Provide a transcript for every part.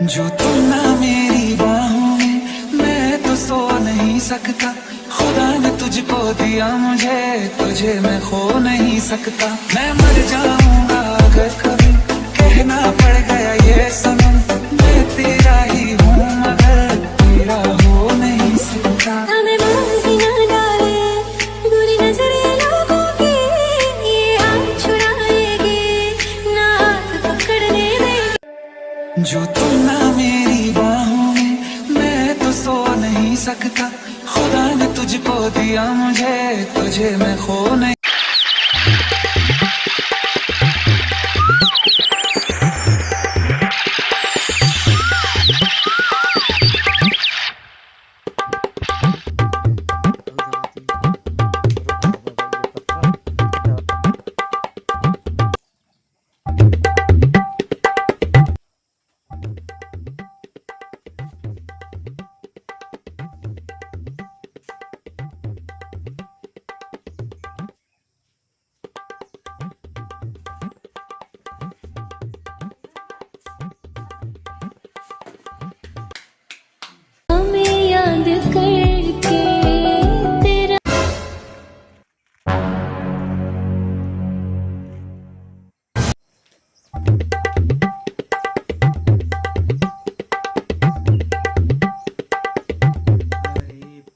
जो तुम ना मेरी बाहों में, मैं तो सो नहीं सकता। खुदा ने तुझको दिया मुझे, तुझे मैं खो नहीं सकता। मैं मर जाऊंगा अगर कभी कहना पड़ गया ये सनम, मैं तेरा ही हूँ मगर तेरा हो नहीं सकता। हमें मार ही ना डाले बुरी नजरें लोगों की, ये हाथ छुड़ाएगी ना हाथ पकड़ने देगी। जो तुम ना मेरी बाहों में, मैं तो सो नहीं सकता। खुदा ने तुझको दिया मुझे, तुझे मैं खो नहीं। हमें याद करके तेरा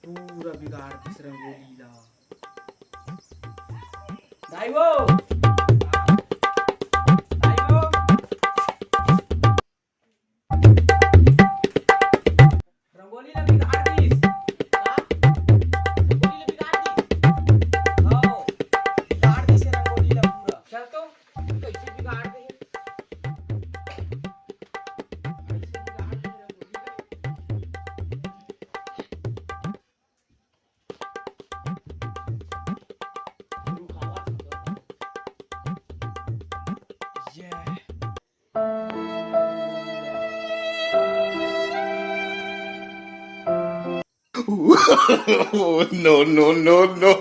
पूरा बिगाड़ दिस रंगोली ला दाइवो दाइवो रंगोली ला बिगाड़ दिस रंगोली ला बिगाड़ दिस आओ बिगाड़ दिस रंगोली ला पूरा चल तो कैसे बिगाड़ दे No, no, no, no.